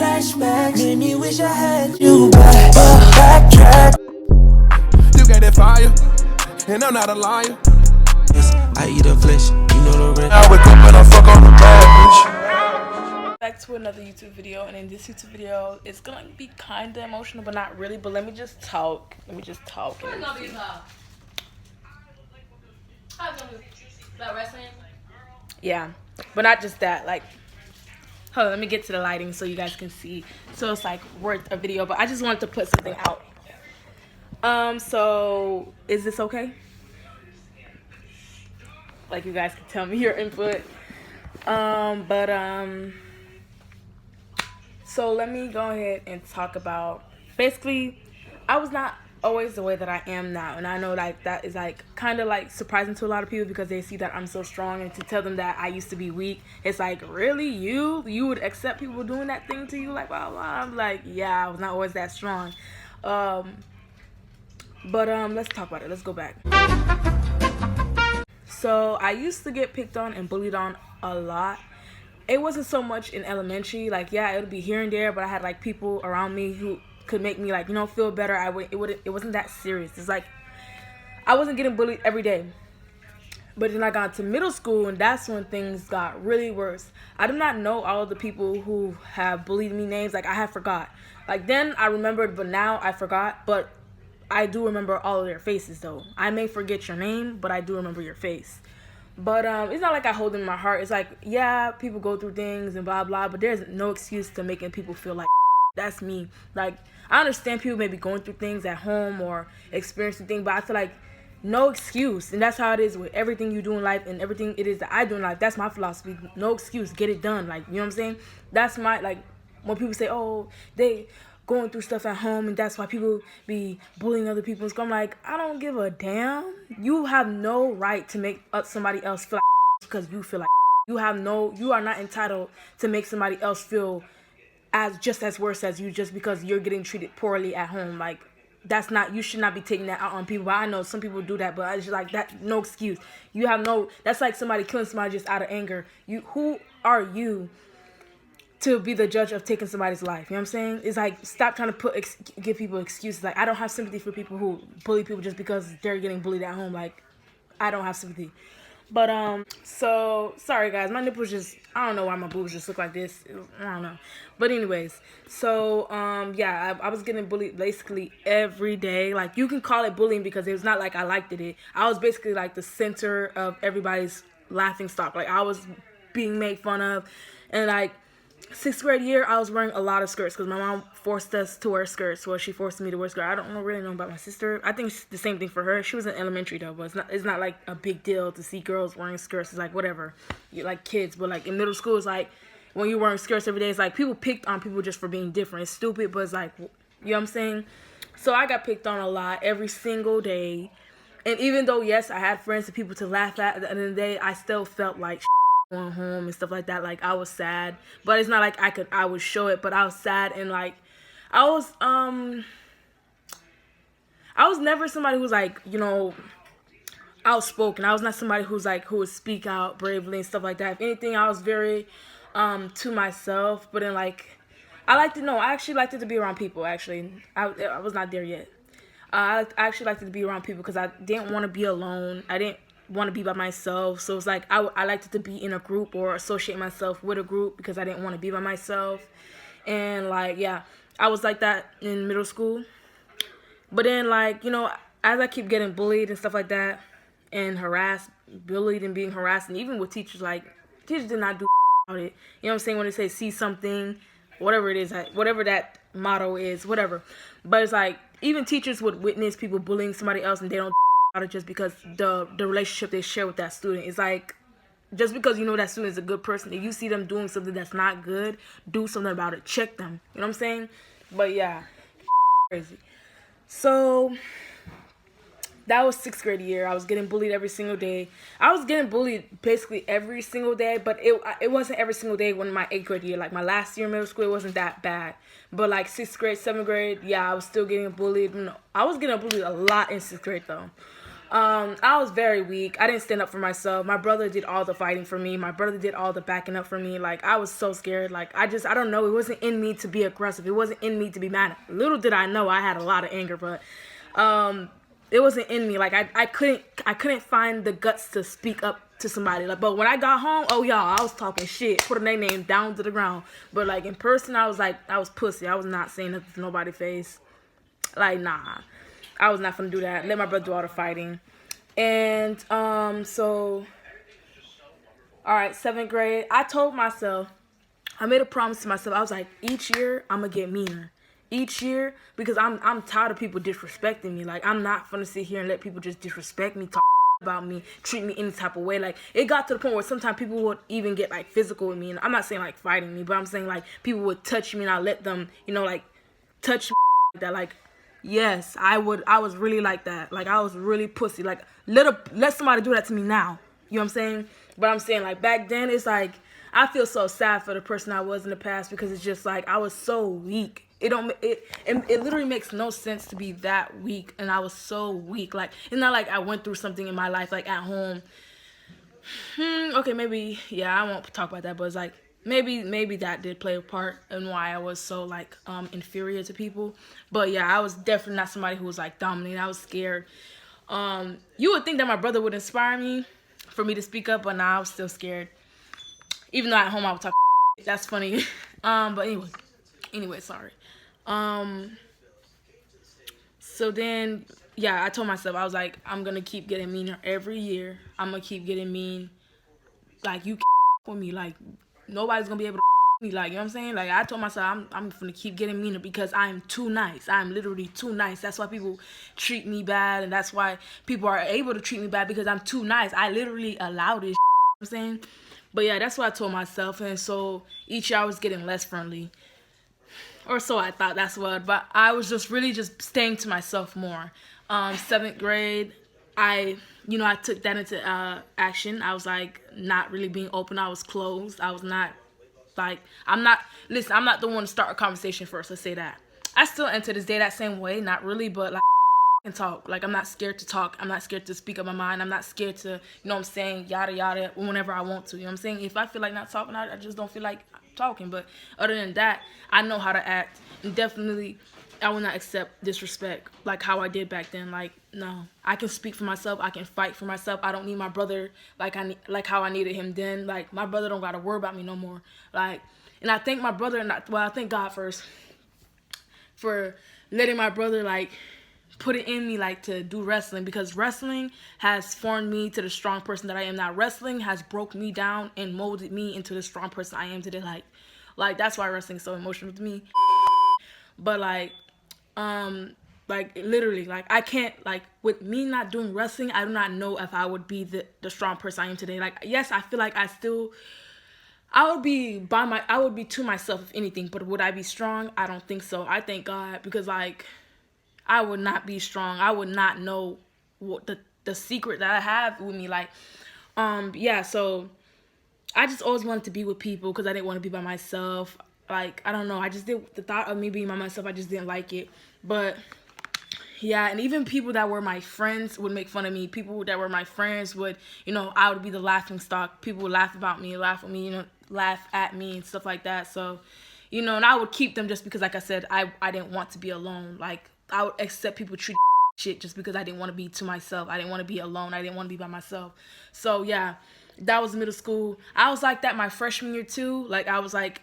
Flashbacks made me wish I had you back. Backtrack. You got that fire, and I'm not a liar. Yes, I eat a flesh, you know the rest. I wake up and I fuck on the bad bitch. Back to another YouTube video, and in this YouTube video it's gonna be kind of emotional, but not really. But let me just talk. About wrestling? Yeah, but not just that. Like, hold on, let me get to the lighting so you guys can see. So it's like worth a video, but I just wanted to put something out. So is this okay? Like, you guys can tell me your input. So let me go ahead and talk about, basically, I was not always the way that I am now, and I know like that is like kind of like surprising to a lot of people because they see that I'm so strong, and to tell them that I used to be weak, it's like, really, you would accept people doing that thing to you, like, blah, blah. I'm like, yeah, I was not always that strong. Let's talk about it. Let's go back. So I used to get picked on and bullied on a lot. It wasn't so much in elementary, like, yeah, it would be here and there, but I had like people around me who could make me, like, you know, feel better. It wasn't that serious. It's like I wasn't getting bullied every day. But then I got to middle school, and that's when things got really worse. I do not know all of the people who have bullied me names. Like, I have forgot. Like, then I remembered, but now I forgot. But I do remember all of their faces, though. I may forget your name, but I do remember your face. But it's not like I hold it in my heart. It's like, yeah, people go through things and blah, blah, but there's no excuse to making people feel like that's me. Like, I understand people may be going through things at home or experiencing things, but I feel like no excuse. And that's how it is with everything you do in life and everything it is that I do in life. That's my philosophy. No excuse. Get it done. Like, you know what I'm saying? That's my, like, when people say, oh, they going through stuff at home and that's why people be bullying other people. I'm like, I don't give a damn. You have no right to make somebody else feel like because you feel like you are not entitled to make somebody else feel just as worse as you just because you're getting treated poorly at home. Like, that's not, you should not be taking that out on people. But I know some people do that, but it's just like that, no excuse. That's like somebody killing somebody just out of anger. Who are you to be the judge of taking somebody's life? You know what I'm saying? It's like, stop trying to give people excuses. Like, I don't have sympathy for people who bully people just because they're getting bullied at home. Like, I don't have sympathy. But so sorry guys, my nipples just, I don't know why my boobs just look like this. I don't know. But anyways, so yeah, I was getting bullied basically every day. Like, you can call it bullying because it was not like I liked it. I was basically like the center of everybody's laughing stock. Like, I was being made fun of. And like, 6th grade year, I was wearing a lot of skirts because my mom forced us to wear skirts. Well, she forced me to wear skirts. I don't really know about my sister. I think it's the same thing for her. She was in elementary though, but it's not like a big deal to see girls wearing skirts. It's like, whatever, you like kids. But like in middle school, it's like when you're wearing skirts every day, it's like people picked on people just for being different. It's stupid, but it's like, you know what I'm saying? So I got picked on a lot every single day. And even though, yes, I had friends and people to laugh at the end of the day, I still felt like going home and stuff like that. Like, I was sad, but it's not like I would show it, but I was sad. And like, I was never somebody who's like, you know, outspoken. I was not somebody who would speak out bravely and stuff like that. If anything, I was very to myself. But then, like, I actually liked it to be around people. Actually, I was not there yet. I actually liked it to be around people because I didn't want to be alone. I didn't want to be by myself. So it's like I liked it to be in a group or associate myself with a group because I didn't want to be by myself. And like, yeah, I was like that in middle school. But then, like, you know, as I keep getting bullied and stuff like that and bullied and being harassed, and even with teachers, like, teachers did not do about it. You know what I'm saying? When they say see something, whatever it is, whatever that motto is, whatever. But it's like, even teachers would witness people bullying somebody else and they don't about it just because the relationship they share with that student is like, just because you know that student is a good person, if you see them doing something that's not good, do something about it. Check them. You know what I'm saying? But yeah, crazy. So that was 6th grade year. I was getting bullied every single day. I was getting bullied basically every single day, but it wasn't every single day. When my 8th grade year, like my last year in middle school, it wasn't that bad. But like 6th grade, 7th grade, yeah, I was still getting bullied. I was getting bullied a lot in 6th grade though. I was very weak. I didn't stand up for myself. My brother did all the fighting for me. My brother did all the backing up for me. Like, I was so scared. Like, I don't know. It wasn't in me to be aggressive. It wasn't in me to be mad. Little did I know I had a lot of anger, but it wasn't in me. Like, I couldn't find the guts to speak up to somebody. Like, but when I got home, oh y'all, I was talking shit, putting their name down to the ground. But like in person, I was pussy. I was not saying nothing to nobody's face. Like, nah, I was not gonna do that. Let my brother do all the fighting. And so, all right, 7th grade. I told myself, I made a promise to myself. I was like, each year I'm gonna get meaner. Each year, because I'm tired of people disrespecting me. Like, I'm not gonna sit here and let people just disrespect me, talk about me, treat me any type of way. Like, it got to the point where sometimes people would even get like physical with me. And I'm not saying like fighting me, but I'm saying like people would touch me and I let them, like touch me like that. Like, yes, I was really like that. Like, I was really pussy. Like, let somebody do that to me now. You know what I'm saying? But I'm saying like back then, it's like I feel so sad for the person I was in the past, because it's just like I was so weak. It literally makes no sense to be that weak, and I was so weak. Like, it's not like I went through something in my life, like at home. Okay, maybe, yeah, I won't talk about that, but it's like maybe that did play a part in why I was so like inferior to people. But yeah, I was definitely not somebody who was like dominant. I was scared. You would think that my brother would inspire me for me to speak up, but nah, I was still scared. Even though at home I would talk. That's funny. But anyway, sorry. So then, yeah, I told myself, I was like, I'm gonna keep getting meaner every year. I'm gonna keep getting mean. Like, you with me, like nobody's gonna be able to me, like, you know what I'm saying? Like, I told myself I'm gonna keep getting meaner because I'm too nice. I'm literally too nice. That's why people treat me bad, and that's why people are able to treat me bad, because I'm too nice. I literally allow this, you know what I'm saying? But yeah, that's what I told myself, and so each year I was getting less friendly. Or so I thought, that's what. But I was just really just staying to myself more. 7th grade, I took that into action. I was like not really being open. I was closed. I was not like, I'm not the one to start a conversation first. Let's say that. I still am to this day that same way. Not really, but like, and talk. Like, I'm not scared to talk. I'm not scared to speak up my mind. I'm not scared to, you know what I'm saying, yada yada, whenever I want to. You know what I'm saying? If I feel like not talking, I just don't feel like talking. But other than that, I know how to act. And definitely, I will not accept disrespect like how I did back then. Like, no. I can speak for myself. I can fight for myself. I don't need my brother like how I needed him then. Like, my brother don't got to worry about me no more. Like, and I thank my brother, I thank God first for letting my brother, like, put it in me, like, to do wrestling, because wrestling has formed me to the strong person that I am now. Wrestling has broke me down and molded me into the strong person I am today. Like that's why wrestling is so emotional to me. But like literally, like, I can't, like, with me not doing wrestling, I do not know if I would be the strong person I am today. Like, yes, I feel like I would be to myself if anything, but would I be strong? I don't think so. I thank God, because like, I would not be strong. I would not know what the secret that I have with me. Like, yeah, so I just always wanted to be with people because I didn't want to be by myself. Like, I don't know. I just did the thought of me being by myself. I just didn't like it. But yeah, and even people that were my friends would make fun of me. People that were my friends would, I would be the laughing stock. People would laugh about me, laugh at me, laugh at me and stuff like that. So, and I would keep them just because, like I said, I didn't want to be alone. Like, I would accept people treat shit just because I didn't want to be to myself. I didn't want to be alone. I didn't want to be by myself. So yeah, that was middle school. I was like that my freshman year too. Like, I was like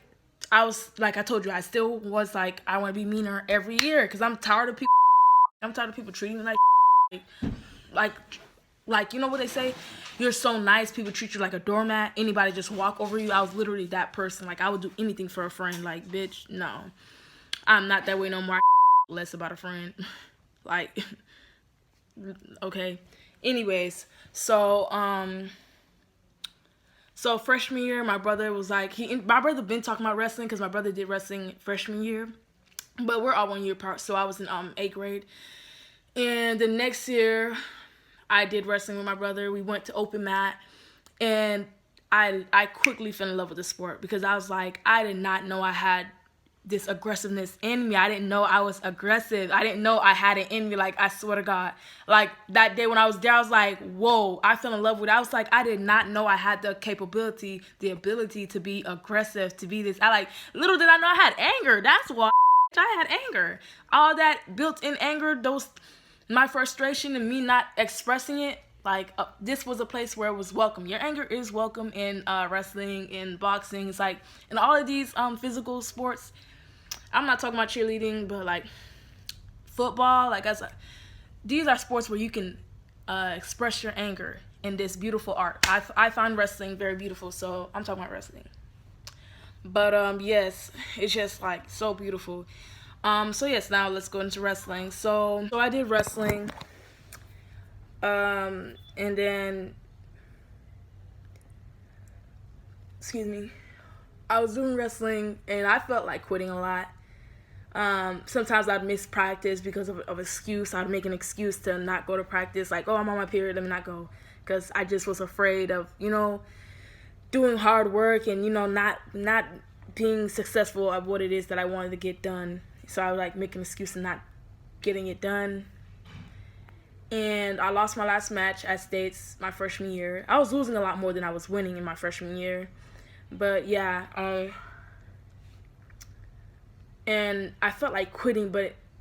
I told you, I still was like, I want to be meaner every year because I'm tired of people. I'm tired of people treating me like, you know what they say? You're so nice, people treat you like a doormat. Anybody just walk over you. I was literally that person. Like, I would do anything for a friend. Like, bitch, no. I'm not that way no more. Less about a friend. Like, okay. Anyways, so freshman year, my brother was like, my brother been talking about wrestling because my brother did wrestling freshman year, but we're all 1 year apart. So I was in 8th grade, and the next year I did wrestling with my brother. We went to open mat, and I quickly fell in love with the sport because I was like, I did not know I had this aggressiveness in me. I didn't know I was aggressive. I didn't know I had it in me. Like, I swear to God. Like, that day when I was there, I was like, whoa, I fell in love with it. I was like, I did not know I had the capability, the ability to be aggressive, to be this. Little did I know I had anger. That's why I had anger. All that built-in anger, my frustration and me not expressing it, this was a place where it was welcome. Your anger is welcome in wrestling, in boxing. It's like in all of these physical sports. I'm not talking about cheerleading, but like football. These are sports where you can express your anger in this beautiful art. I find wrestling very beautiful, so I'm talking about wrestling. But yes, it's just like so beautiful. So yes, now let's go into wrestling. So I did wrestling. And then, I was doing wrestling and I felt like quitting a lot. Sometimes I'd miss practice because of excuse. I'd make an excuse to not go to practice. Like, oh, I'm on my period, let me not go. Because I just was afraid of, doing hard work and, not being successful at what it is that I wanted to get done. So I would like make an excuse and not getting it done. And I lost my last match at States my freshman year. I was losing a lot more than I was winning in my freshman year. But yeah, and I felt like quitting,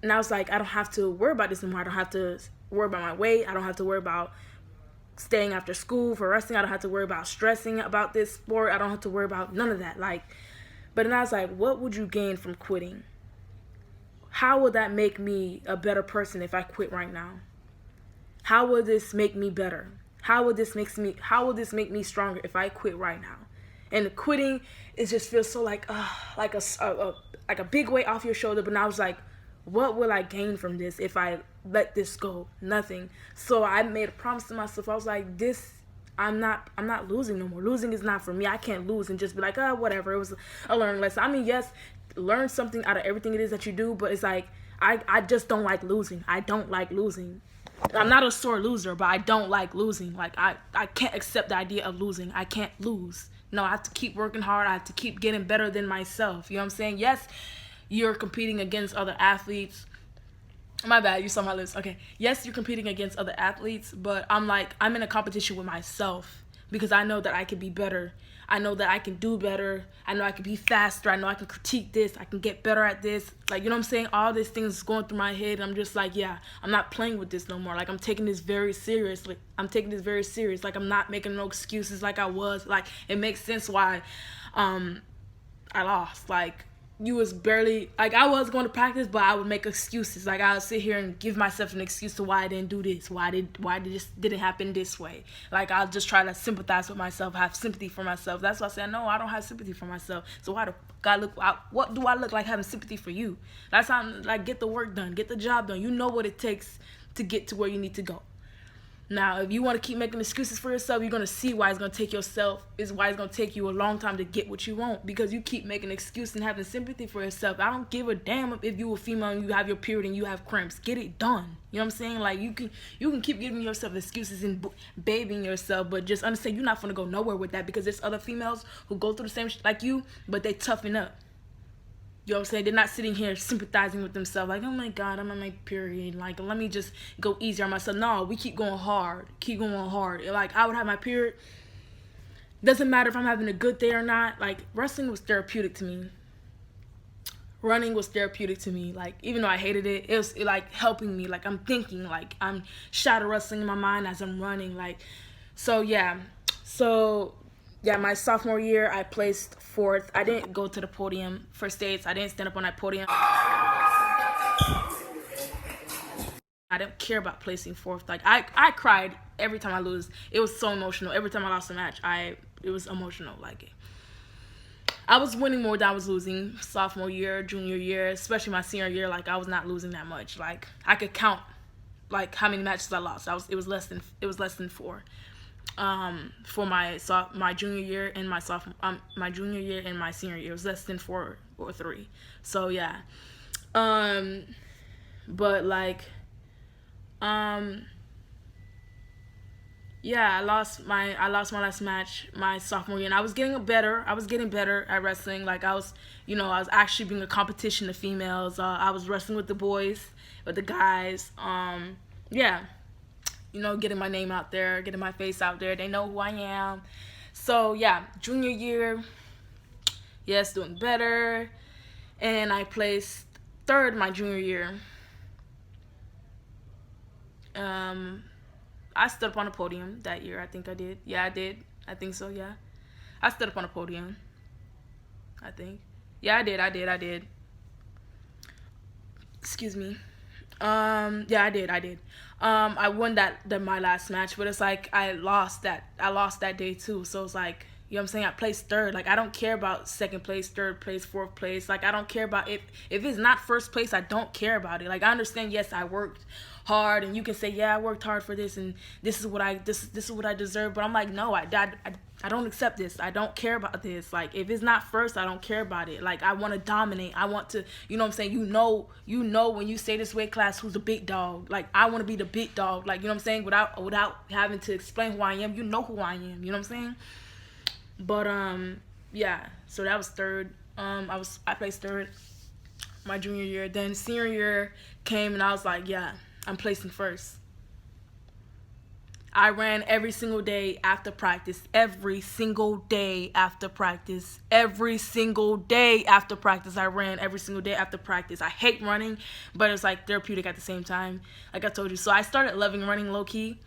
and I was like, I don't have to worry about this anymore. I don't have to worry about my weight. I don't have to worry about staying after school for wrestling. I don't have to worry about stressing about this sport. I don't have to worry about none of that. But then I was like, what would you gain from quitting? How would that make me a better person if I quit right now? How will this make me better? How will this make me stronger if I quit right now? And quitting, it just feels so like a big weight off your shoulder. But now I was like, what will I gain from this if I let this go? Nothing. So I made a promise to myself. I was like, I'm not losing no more. Losing is not for me. I can't lose and just be like, whatever. It was a learning lesson. I mean, yes, learn something out of everything it is that you do, but it's like, I just don't like losing. I don't like losing. I'm not a sore loser, but I don't like losing. Like, I can't accept the idea of losing. I can't lose. No, I have to keep working hard. I have to keep getting better than myself. You know what I'm saying? Yes, you're competing against other athletes. My bad, you saw my lips. Okay. Yes, you're competing against other athletes, but I'm in a competition with myself because I know that I can be better. I know that I can do better. I know I can be faster. I know I can critique this. I can get better at this. Like, you know what I'm saying? All these things going through my head. I'm just like, yeah, I'm not playing with this no more. Like, I'm taking this very seriously. Like, I'm not making no excuses like I was. Like, it makes sense why I lost. Like, you was barely, like, I was going to practice, but I would make excuses. Like, I would sit here and give myself an excuse to why I didn't do this, why this didn't happen this way. Like, I'll just try to sympathize with myself, have sympathy for myself. That's why I said, no, I don't have sympathy for myself. So why the fuck what do I look like having sympathy for you? That's how, like, get the work done, get the job done. You know what it takes to get to where you need to go. Now, if you want to keep making excuses for yourself, you're going to see why it's going to take you a long time to get what you want, because you keep making excuses and having sympathy for yourself. I don't give a damn if you a female and you have your period and you have cramps. Get it done. You know what I'm saying? Like, you can keep giving yourself excuses and babying yourself, but just understand you're not going to go nowhere with that, because there's other females who go through the same shit like you, but they toughen up. You know what I'm saying? They're not sitting here sympathizing with themselves like, oh my God, I'm on my period. Like, let me just go easier on myself. No, we keep going hard. Like, I would have my period. Doesn't matter if I'm having a good day or not. Like, wrestling was therapeutic to me. Running was therapeutic to me. Like, even though I hated it, it was like helping me. Like, I'm thinking, like, I'm shadow wrestling in my mind as I'm running. Like, so yeah. Yeah, my sophomore year, I placed 4th. I didn't go to the podium for States. I didn't stand up on that podium. I don't care about placing 4th. Like, I cried every time I lose. It was so emotional. Every time I lost a match, it was emotional. Like, I was winning more than I was losing sophomore year, junior year, especially my senior year. Like, I was not losing that much. Like, I could count, like, how many matches I lost. It was less than 4. For my junior year and my junior year and my senior year, it was less than 4 or 3. So yeah, but like, Yeah, I lost my last match my sophomore year, and I was getting better. I was getting better at wrestling. Like I was, I was actually being a competition to females. I was wrestling with the boys, with the guys. Yeah, getting my name out there, getting my face out there. They know who I am. So yeah, junior year, yes, doing better, and I placed third my junior year. I stood up on a podium that year. I think I did. Yeah, I did. I think so. Yeah, I stood up on a podium. I think. Yeah, I did. Excuse me. Yeah, I did. I won my last match, but it's like I lost that day too. So it's like, you know what I'm saying? I placed third. Like, I don't care about second place, third place, fourth place. Like, I don't care about if it's not first place, I don't care about it. Like, I understand, yes, I worked hard, and you can say, yeah, I worked hard for this, and this is what I deserve. But I'm like, no, I don't accept this. I don't care about this. Like, if it's not first, I don't care about it. Like, I want to dominate. I want to, you know what I'm saying? You know when you say this weight class, who's the big dog. Like, I want to be the big dog. Like, you know what I'm saying? Without having to explain who I am, you know who I am. You know what I'm saying? But yeah. So that was third. I placed third my junior year. Then senior year came, and I was like, yeah, I'm placing first. I ran every single day after practice. Every single day after practice. Every single day after practice. I ran every single day after practice. I hate running, but it's like therapeutic at the same time. Like I told you. So I started loving running low-key.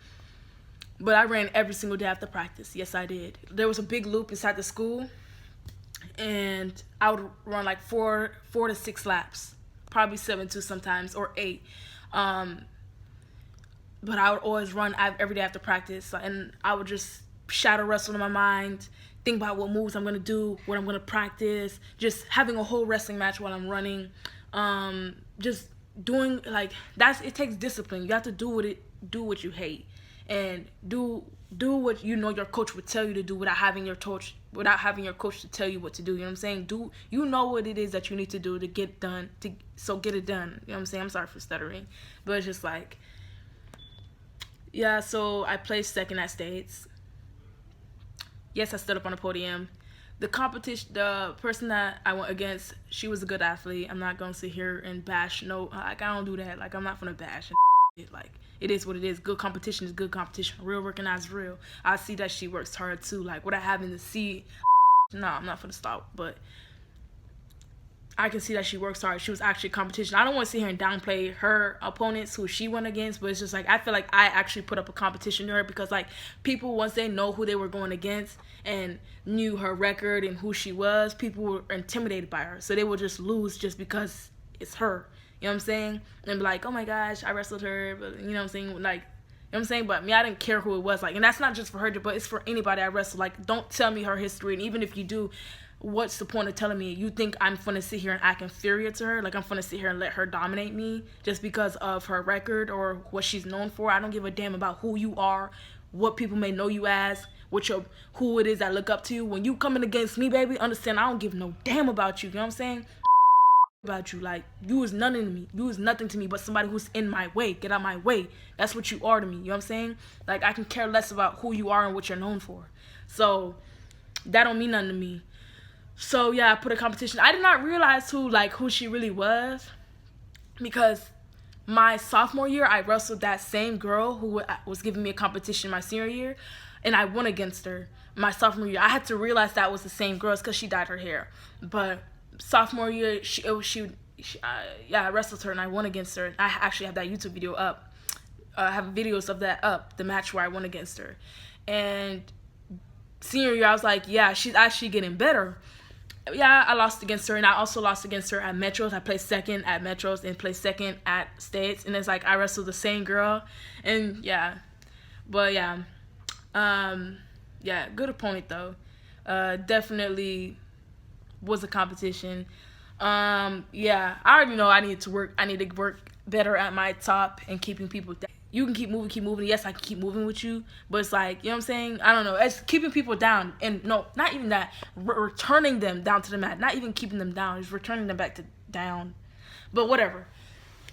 But I ran every single day after practice. Yes, I did. There was a big loop inside the school, and I would run like 4 to 6 laps. Probably 7 too sometimes, or 8. But I would always run every day after practice, and I would just shadow wrestle in my mind, think about what moves I'm gonna do, what I'm gonna practice, just having a whole wrestling match while I'm running, just doing like that's. It takes discipline. You have to do what you hate, and do what your coach would tell you to do without having your coach to tell you what to do. You know what I'm saying? You know what it is that you need to do to get done. So get it done. You know what I'm saying? I'm sorry for stuttering, but it's just like. Yeah, so I placed second at States. Yes, I stood up on a podium. The person that I went against, she was a good athlete. I'm not gonna sit here and bash. No, like I don't do that. Like I'm not gonna bash. Like it is what it is. Good competition is good competition. Real recognized real. I see that she works hard too. Like without having to see. No, I'm not gonna stop. But I can see that she works hard. She was actually competition. I don't want to sit here and downplay her opponents who she went against, but it's just like I feel like I actually put up a competition to her because like people, once they know who they were going against and knew her record and who she was, people were intimidated by her. So they would just lose just because it's her. You know what I'm saying? And be like, oh my gosh, I wrestled her, but you know what I'm saying? Like, you know what I'm saying? But me, I didn't care who it was. Like, and that's not just for her, but it's for anybody I wrestle. Like, don't tell me her history, and even if you do, what's the point of telling me? You think I'm gonna sit here and act inferior to her? Like I'm gonna sit here and let her dominate me just because of her record or what she's known for? I don't give a damn about who you are, what people may know you as, who it is that look up to you. When you coming against me, baby, understand I don't give no damn about you. You know what I'm saying? About you, like you is nothing to me. You is nothing to me but somebody who's in my way. Get out my way. That's what you are to me. You know what I'm saying? Like I can care less about who you are and what you're known for. So that don't mean nothing to me. So yeah, I put a competition. I did not realize who she really was, because my sophomore year I wrestled that same girl who was giving me a competition my senior year, and I won against her my sophomore year. I had to realize that was the same girl because she dyed her hair. But sophomore year, I wrestled her and I won against her. I actually have that YouTube video up. I have videos of that up, the match where I won against her. And senior year, I was like, yeah, she's actually getting better. Yeah, I lost against her, and I also lost against her at Metros. I placed second at Metros and placed second at States, and it's like I wrestled the same girl, and yeah, but yeah, good opponent though. Definitely was a competition. I already know I need to work better at my top and keeping people down. You can keep moving. Yes, I can keep moving with you, but it's like, you know what I'm saying? I don't know. It's keeping people down, and no, not even that. Returning them down to the mat. Not even keeping them down. Just returning them back to down. But whatever.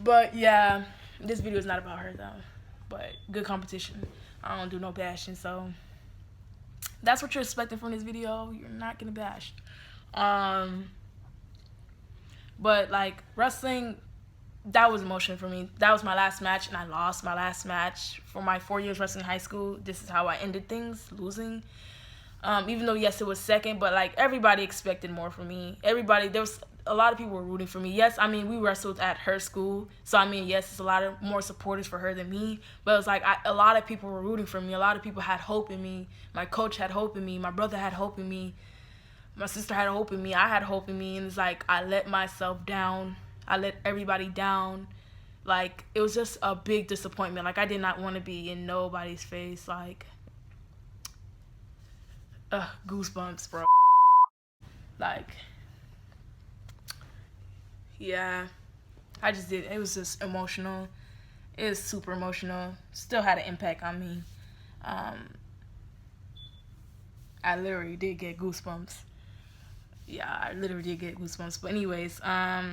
But yeah, this video is not about her though. But good competition. I don't do no bashing, so that's what you're expecting from this video. You're not gonna bash. But like wrestling, that was emotional for me. That was my last match, and I lost my last match for my 4 years wrestling in high school. This is how I ended things, losing. Even though yes, it was second, but like everybody expected more from me. There was a lot of people were rooting for me. Yes, I mean we wrestled at her school, so I mean yes, it's a lot of more supporters for her than me. But it was like a lot of people were rooting for me. A lot of people had hope in me. My coach had hope in me. My brother had hope in me. My sister had hope in me. I had hope in me, and it's like I let myself down. I let everybody down. Like it was just a big disappointment. Like I did not want to be in nobody's face. Like. Goosebumps, bro. Like, yeah, I just did. It was just emotional. It was super emotional. Still had an impact on me. I literally did get goosebumps. Yeah, I literally did get goosebumps. But anyways, yeah,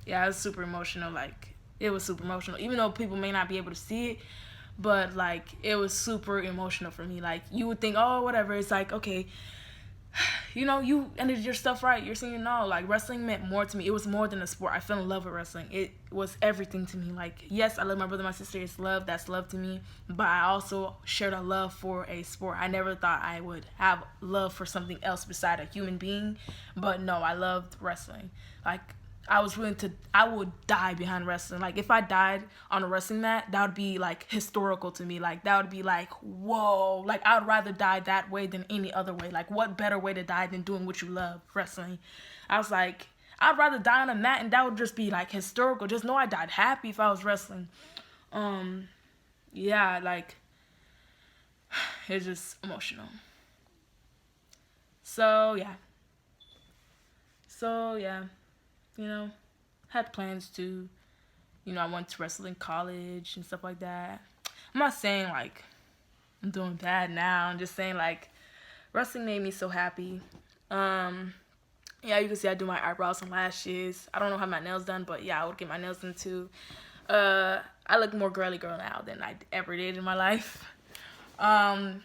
it was super emotional. Like, it was super emotional. Even though people may not be able to see it, but like, it was super emotional for me. Like, you would think, oh, whatever. It's like, okay, you know, you ended your stuff right. You're saying no. Like, wrestling meant more to me. It was more than a sport. I fell in love with wrestling. It was everything to me. Like, yes, I love my brother, my sister. It's love. That's love to me. But I also shared a love for a sport. I never thought I would have love for something else beside a human being. But no, I loved wrestling. Like, I would die behind wrestling. Like, if I died on a wrestling mat, that would be, like, historical to me. Like, that would be, like, whoa. Like, I would rather die that way than any other way. Like, what better way to die than doing what you love, wrestling? I was like, I'd rather die on a mat, and that would just be, like, historical. Just know I died happy if I was wrestling. Yeah, like, it's just emotional. So, yeah. You know, had plans to, you know, I went to wrestle in college and stuff like that. I'm not saying, like, I'm doing bad now. I'm just saying, like, wrestling made me so happy. Yeah, you can see I do my eyebrows and lashes. I don't know how my nails done, but yeah, I would get my nails done too. I look more girly girl now than I ever did in my life. But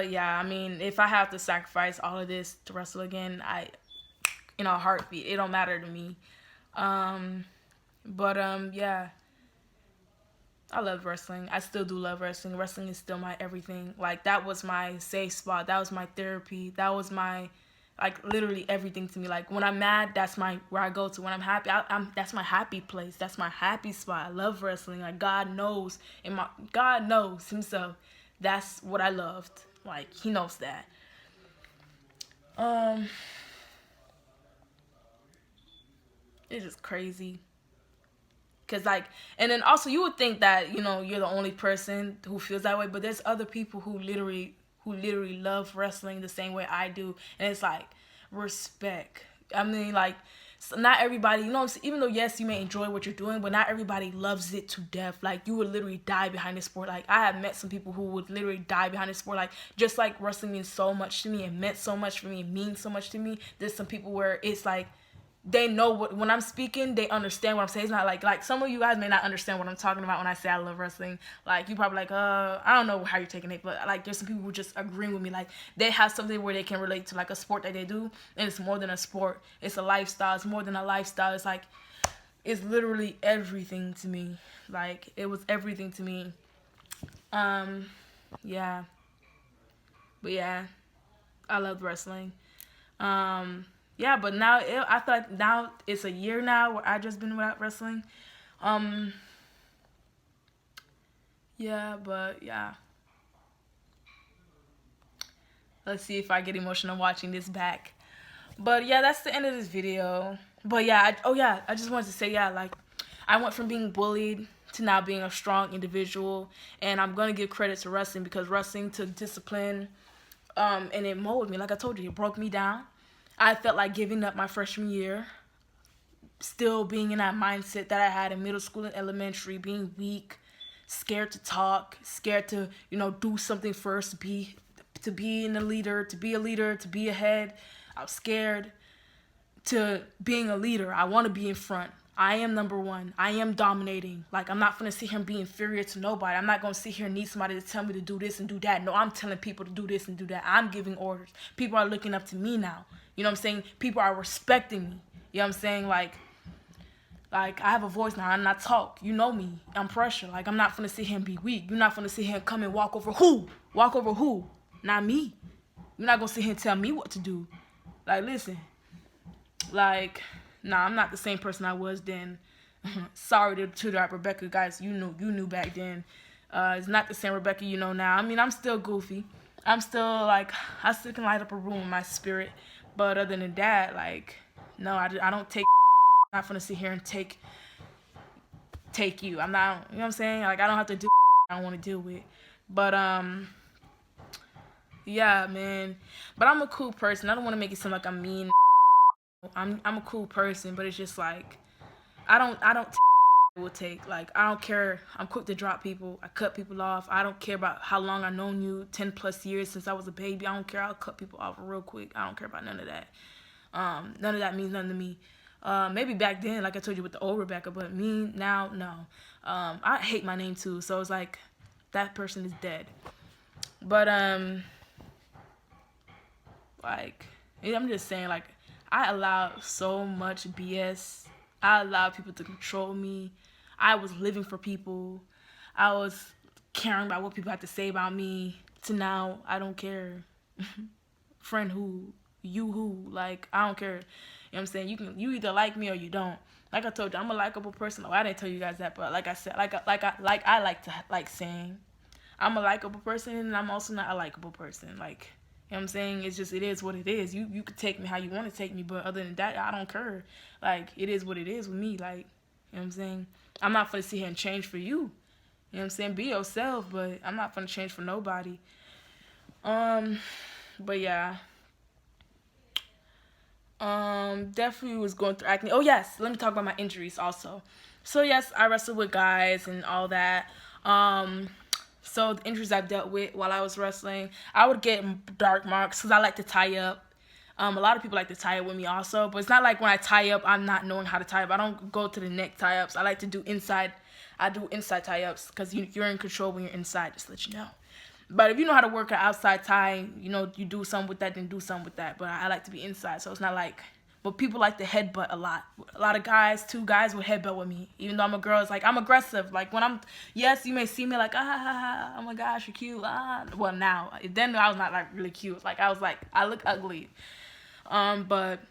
yeah, I mean, if I have to sacrifice all of this to wrestle again, in a heartbeat. It don't matter to me. Yeah. I love wrestling. I still do love wrestling. Wrestling is still my everything. Like, that was my safe spot. That was my therapy. That was my, like, literally everything to me. Like, when I'm mad, that's where I go to. When I'm happy, that's my happy place. That's my happy spot. I love wrestling. Like, God knows himself. That's what I loved. Like, he knows that. It's just crazy. Cause like, and then also you would think that, you know, you're the only person who feels that way, but there's other people who literally love wrestling the same way I do, and it's like respect. I mean, like, so not everybody, you know, even though yes, you may enjoy what you're doing, but not everybody loves it to death. Like, you would literally die behind this sport. Like, I have met some people who would literally die behind this sport. Like, just like wrestling means so much to me and meant so much for me and means so much to me. There's some people where it's like, they know when I'm speaking, they understand what I'm saying. It's not like some of you guys may not understand what I'm talking about when I say I love wrestling. Like, you probably like, I don't know how you're taking it, but like, there's some people who just agreeing with me. Like, they have something where they can relate to, like, a sport that they do, and it's more than a sport. It's a lifestyle. It's more than a lifestyle. It's like, it's literally everything to me. Like, it was everything to me. Yeah. But yeah, I love wrestling. Yeah, but now I feel like now it's a year now where I just been without wrestling. Yeah, but yeah. Let's see if I get emotional watching this back. But yeah, that's the end of this video. But yeah, I just wanted to say, yeah, like, I went from being bullied to now being a strong individual, and I'm gonna give credit to wrestling, because wrestling took discipline, and it molded me. Like I told you, it broke me down. I felt like giving up my freshman year, still being in that mindset that I had in middle school and elementary, being weak, scared to talk, scared to, you know, do something first, to be a leader, to be ahead. I was scared to being a leader. I want to be in front. I am number one. I am dominating. Like, I'm not gonna sit here and be inferior to nobody. I'm not gonna sit here and need somebody to tell me to do this and do that. No, I'm telling people to do this and do that. I'm giving orders. People are looking up to me now. You know what I'm saying? People are respecting me. You know what I'm saying? Like I have a voice now and I talk. You know me. I'm pressure. Like, I'm not gonna sit here and be weak. You're not gonna sit here and come and walk over who? Walk over who? Not me. You're not gonna sit here and tell me what to do. Like, listen. Like, nah, I'm not the same person I was then. Sorry to that Rebecca, guys. You knew back then. It's not the same Rebecca you know now. I mean, I'm still goofy. I'm still like, I still can light up a room in my spirit. But other than that, like, no, I don't take. I'm not gonna sit here and take you. I'm not. You know what I'm saying? Like, I don't have to do. I don't want to deal with. But yeah, man. But I'm a cool person. I don't want to make it seem like I'm mean. I'm a cool person, but it's just like I don't will take. Like, I don't care. I'm quick to drop people. I cut people off. I don't care about how long I've known you, 10 plus years since I was a baby. I don't care. I'll cut people off real quick. I don't care about none of that. None of that means nothing to me. Maybe back then, like I told you with the old Rebecca, but me now, no. I hate my name too, so it's like that person is dead. But like, I'm just saying, like, I allowed so much BS. I allowed people to control me. I was living for people. I was caring about what people had to say about me. To now, I don't care. Friend who? You who? Like, I don't care. You know what I'm saying? You either like me or you don't. Like I told you, I'm a likable person. Oh, I didn't tell you guys that, but like I said, I like to like saying, I'm a likable person, and I'm also not a likable person. Like, you know what I'm saying? It's just, it is what it is. You could take me how you want to take me, but other than that, I don't care. Like, it is what it is with me. Like, you know what I'm saying? I'm not going to sit here and change for you. You know what I'm saying? Be yourself, but I'm not going to change for nobody. But yeah. Definitely was going through acne. Oh, yes. Let me talk about my injuries also. So, yes, I wrestled with guys and all that. So the injuries I've dealt with while I was wrestling, I would get dark marks because I like to tie up. A lot of people like to tie up with me also, but it's not like when I tie up, I'm not knowing how to tie up. I don't go to the neck tie ups. I like to do inside. I do inside tie ups because you're in control when you're inside, just to let you know. But if you know how to work an outside tie, you know, you do something with that, then do something with that. But I like to be inside, so it's not like. But people like to headbutt a lot. A lot of guys, 2 guys would headbutt with me. Even though I'm a girl, it's like, I'm aggressive. Like, when I'm, yes, you may see me like, oh my gosh, you're cute. Well, now. Then I was not, like, really cute. Like, I look ugly. But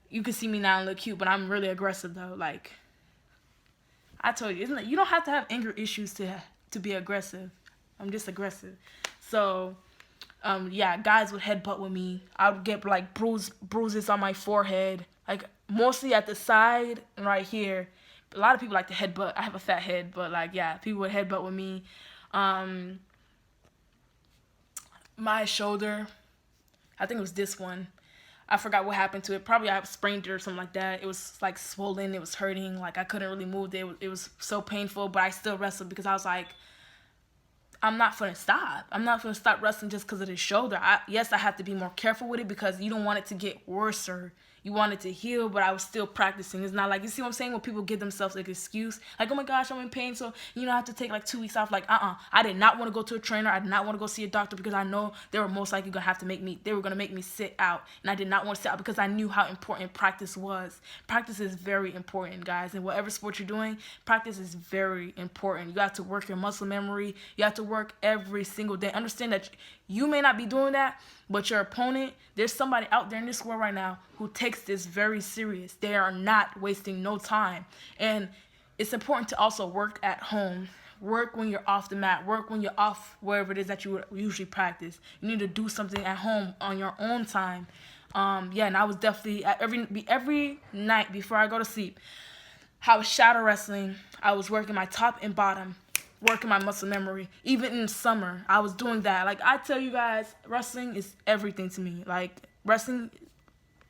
you can see me now and look cute, but I'm really aggressive, though. Like, I told you, you don't have to have anger issues to be aggressive. I'm just aggressive. So, yeah, guys would headbutt with me. I would get like bruises on my forehead, like mostly at the side and right here. A lot of people like to headbutt. I have a fat head, but like, yeah, people would headbutt with me. My shoulder, I think it was this one. I forgot what happened to it. Probably I sprained it or something like that. It was like swollen. It was hurting. Like, I couldn't really move it. It was so painful, but I still wrestled because I was like, I'm not going to stop. I'm not going to stop wrestling just because of the shoulder. Yes, I have to be more careful with it because you don't want it to get worse or you want it to heal, but I was still practicing. It's not like, you see what I'm saying, when people give themselves like an excuse, like, oh my gosh, I'm in pain, so, you know, I have to take like 2 weeks off. Like, I did not want to go to a trainer. I did not want to go see a doctor because I know they were most likely going to have to make me sit out, and I did not want to sit out because I knew how important practice was. Practice is very important, guys, and whatever sport you're doing, practice is very important. You have to work your muscle memory. You have to work every single day. Understand that you may not be doing that, but your opponent, there's somebody out there in this world right now who takes this very serious. They are not wasting no time. And it's important to also work at home. Work when you're off the mat. Work when you're off wherever it is that you would usually practice. You need to do something at home on your own time. Yeah, and I was definitely, every night before I go to sleep, I was shadow wrestling. I was working my top and bottom, working my muscle memory. Even in summer, I was doing that. Like, I tell you guys, wrestling is everything to me. Like, wrestling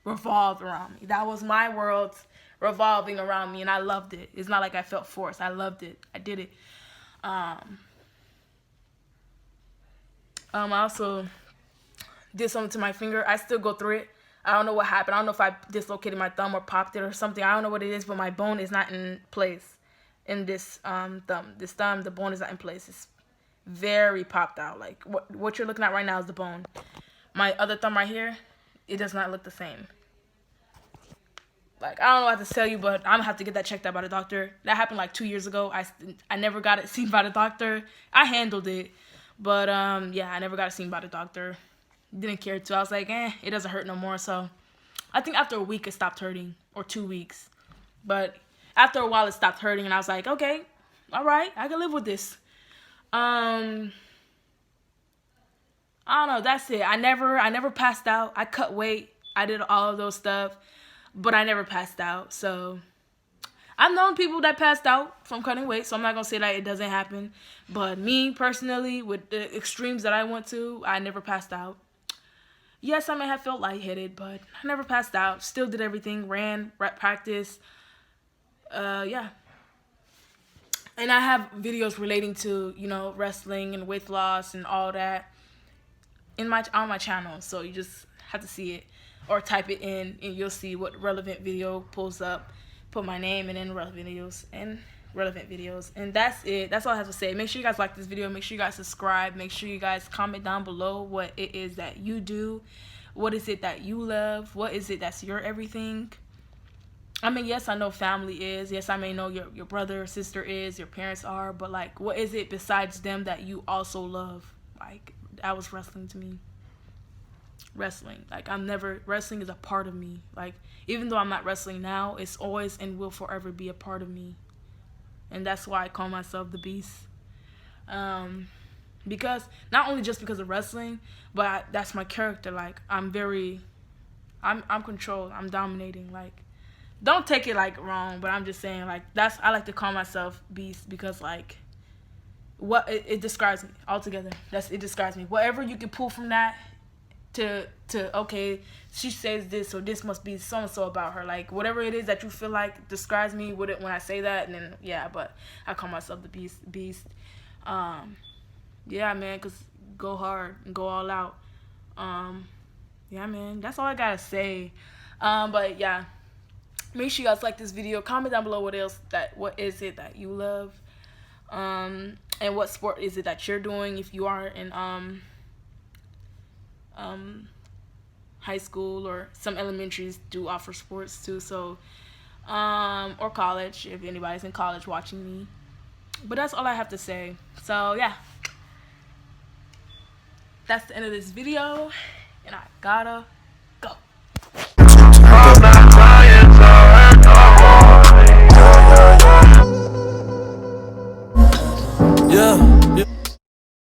revolved around me. That was my world revolving around me, and I loved it. It's not like I felt forced. I loved it. I did it. I also did something to my finger. I still go through it. I don't know what happened. I don't know if I dislocated my thumb or popped it or something. I don't know what it is, but my bone is not in place in this thumb. This thumb, the bone is not in place. It's very popped out. Like what you're looking at right now is the bone. My other thumb right here, it does not look the same. Like, I don't know what to tell you, but I'm gonna have to get that checked out by the doctor. That happened like 2 years ago. I never got it seen by the doctor. I handled it, but yeah, I never got it seen by the doctor. Didn't care to. I was like, it doesn't hurt no more. So I think after a week it stopped hurting, or 2 weeks. But after a while it stopped hurting, and I was like, okay, all right, I can live with this. I don't know. That's it. I never passed out. I cut weight. I did all of those stuff, but I never passed out. So I've known people that passed out from cutting weight, so I'm not gonna say that it doesn't happen. But me personally, with the extremes that I went to, I never passed out. Yes, I may have felt lightheaded, but I never passed out. Still did everything. Ran, rep practice. Yeah. And I have videos relating to, wrestling and weight loss and all that on my channel. So you just have to see it or type it in, and you'll see what relevant video pulls up. Put my name and then relevant videos. And that's it. That's all I have to say. Make sure you guys like this video. Make sure you guys subscribe. Make sure you guys comment down below what it is that you do. What is it that you love? What is it that's your everything? I mean, yes, I know family is. Yes, I may know your brother or sister is. Your parents are. But, like, what is it besides them that you also love? Like, that was wrestling to me. Wrestling. Like, wrestling is a part of me. Like, even though I'm not wrestling now, it's always and will forever be a part of me. And that's why I call myself the Beast. Because, not only just because of wrestling, but that's my character. Like, I'm controlled. I'm dominating. Like, don't take it, like, wrong, but I'm just saying, like, I like to call myself Beast because, like, it describes me altogether. It describes me. Whatever you can pull from that to okay, she says this, so this must be so and so about her. Like, whatever it is that you feel like describes me with it when I say that, and then yeah, but I call myself the Beast. Yeah, man, cause go hard and go all out. Yeah, man, that's all I gotta say. But yeah, make sure you guys like this video. Comment down below what is it that you love, and what sport is it that you're doing if you are in high school, or some elementaries do offer sports too, so or college if anybody's in college watching me. But that's all I have to say. So yeah, that's the end of this video, and I gotta